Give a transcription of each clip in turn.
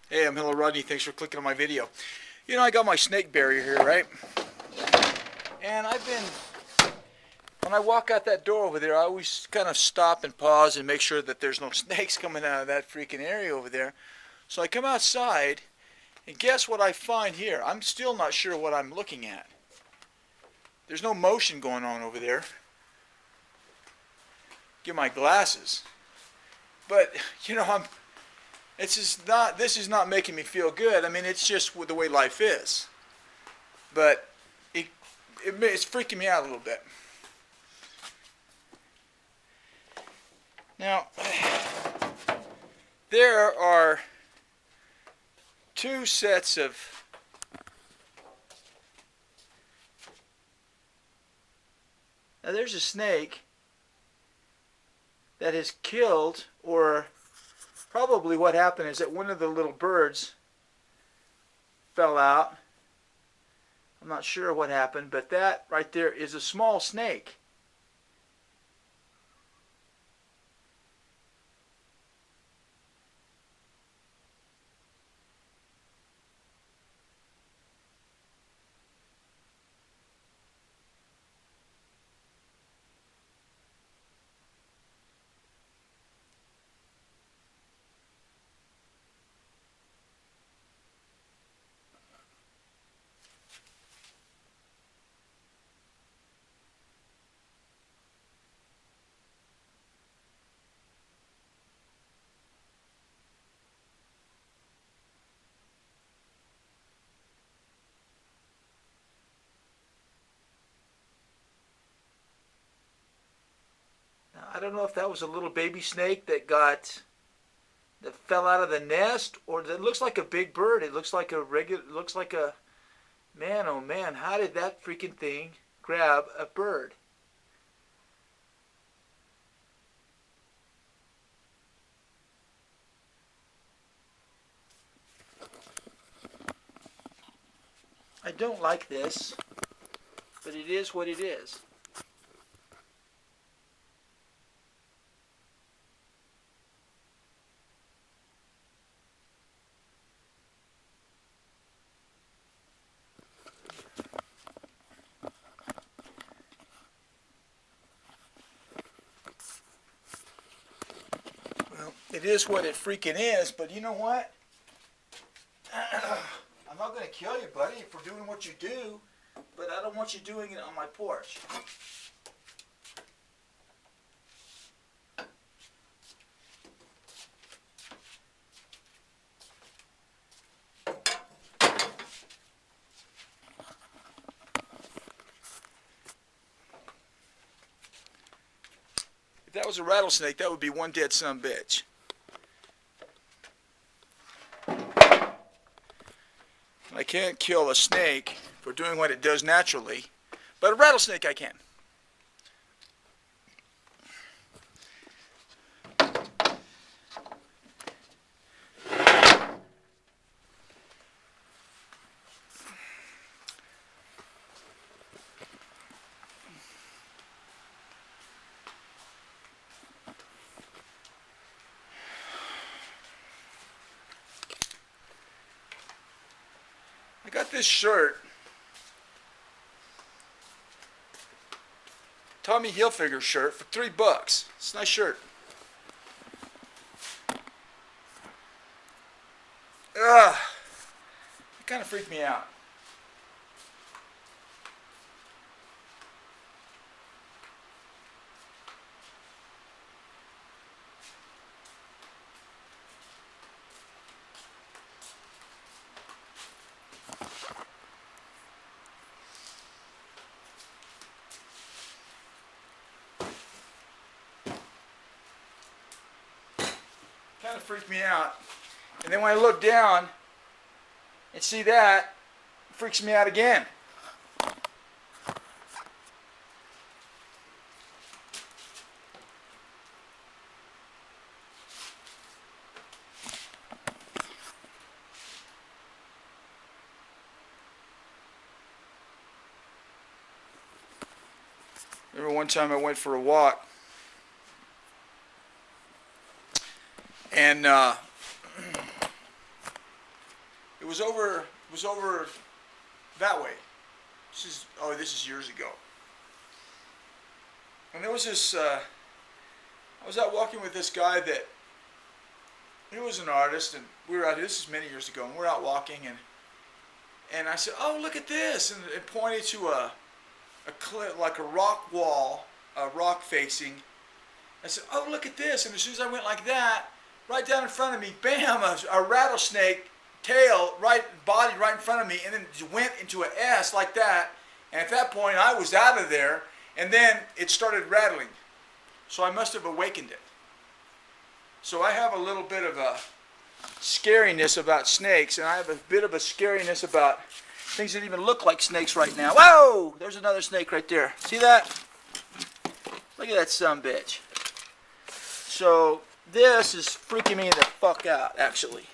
Hey, I'm hellorodney. Thanks for clicking on my video. You know, I got my snake barrier here, right? And when I walk out that door over there, I always kind of stop and pause and make sure that there's no snakes coming out of that freaking area over there. So I come outside, and guess what I find here? I'm still not sure what I'm looking at. There's no motion going on over there. Get my glasses. But, you know, this is not making me feel good. I mean, it's just the way life is. But it's freaking me out a little bit. Now, there are two sets of now there's a snake that has killed, or probably what happened is that one of the little birds fell out. I'm not sure what happened, but that right there is a small snake. Now, I don't know if that was a little baby snake that fell out of the nest, or it looks like a big bird. It looks like a man, oh man, how did that freaking thing grab a bird? I don't like this, but it is what it is. Well, it is what it freaking is, but you know what? I'm not going to kill you, buddy, for doing what you do, but I don't want you doing it on my porch. If that was a rattlesnake, that would be one dead son of a bitch. I can't kill a snake for doing what it does naturally, but a rattlesnake I can. I got this shirt, Tommy Hilfiger shirt, for $3. It's a nice shirt. Ugh, it kind of freaked me out. Kind of freaked me out. And then when I look down and see that, it freaks me out again. Remember one time I went for a walk, and It was over that way. This is years ago. And there was this, I was out walking with this guy that, he was an artist, and we were out, this is many years ago, and we're out walking, and I said, oh, look at this, and it pointed to like a rock wall, a rock facing. I said, oh, look at this, and as soon as I went like that, right down in front of me, bam, a rattlesnake tail, body right in front of me, and then went into an S like that, and at that point I was out of there, and then it started rattling. So I must have awakened it. So I have a little bit of a scariness about snakes, and I have a bit of a scariness about things that even look like snakes right now. Whoa! There's another snake right there. See that? Look at that sumbitch. So this is freaking me the fuck out, actually.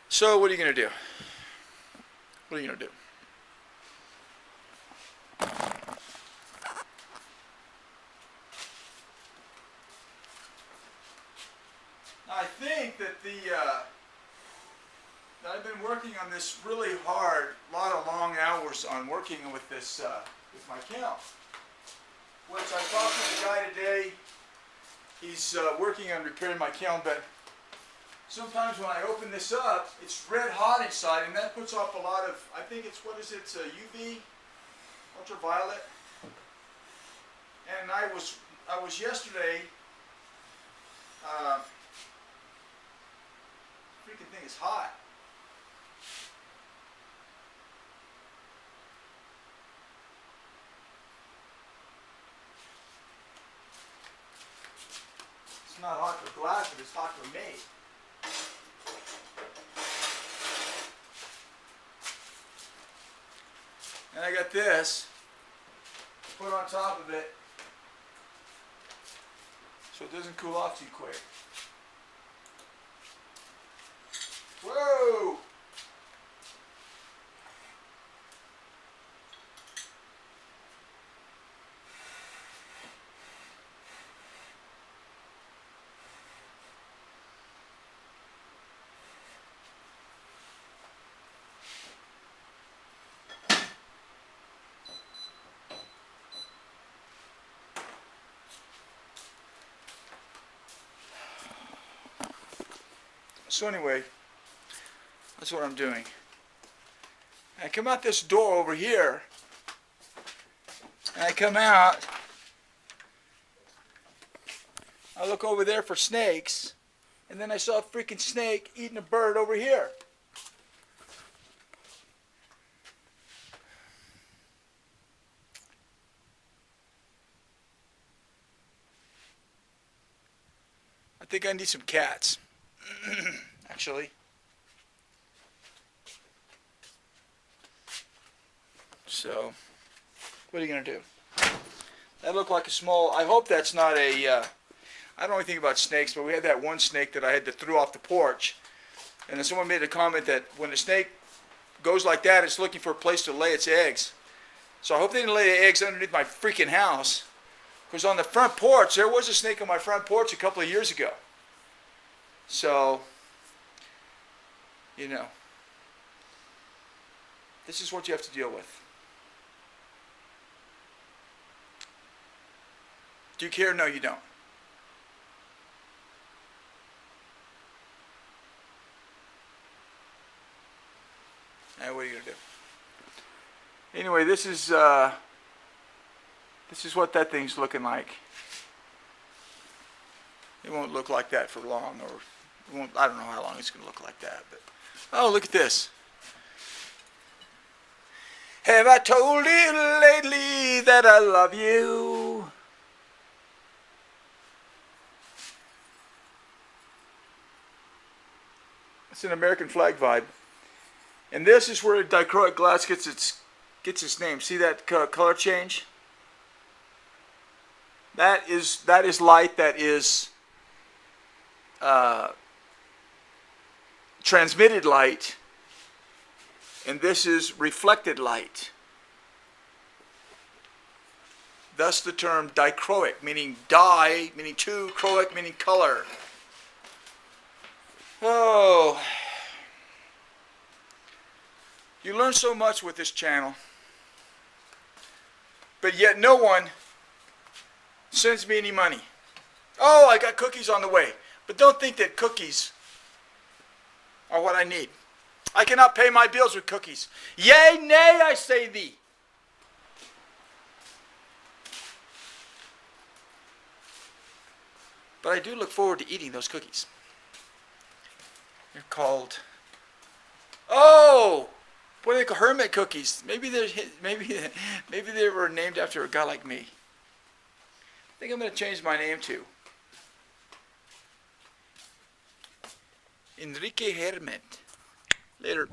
So what are you going to do? What are you going to do? I think that that I've been working on this really hard, a lot of long hours on working with this, with my kiln. Which I talked to the guy today. He's working on repairing my kiln, but sometimes when I open this up, it's red hot inside, and that puts off a lot of, I think it's, what is it, it's UV, ultraviolet. And I was yesterday, freaking thing is hot. It's not hot for glass, but it's hot for me. And I got this put on top of it so it doesn't cool off too quick. Whoa! So anyway, that's what I'm doing. I come out this door over here, and I come out, I look over there for snakes, and then I saw a freaking snake eating a bird over here. I think I need some cats. Actually. So, what are you going to do? That looked like a small, I hope that's not a, I don't know anything about snakes, but we had that one snake that I had to throw off the porch. And then someone made a comment that when a snake goes like that, it's looking for a place to lay its eggs. So I hope they didn't lay the eggs underneath my freaking house. Because on the front porch, there was a snake on my front porch a couple of years ago. So, you know, this is what you have to deal with. Do you care? No, you don't. Now, what are you going to do? Anyway, this is what that thing's looking like. It won't look like that for long, or it won't, I don't know how long it's going to look like that. But oh, look at this. Have I told you lately that I love you? It's an American flag vibe. And this is where dichroic glass gets its name. See that color change? That is light that is transmitted light, and this is reflected light. Thus the term dichroic, meaning dye, meaning two, croic, meaning color. Oh, you learn so much with this channel, but yet no one sends me any money. Oh, I got cookies on the way. But don't think that cookies are what I need. I cannot pay my bills with cookies. Yea, nay, I say thee. But I do look forward to eating those cookies. They're called, oh, what are they called? Hermit cookies. Maybe they were named after a guy like me. I think I'm going to change my name to Enrique Hermit. Later.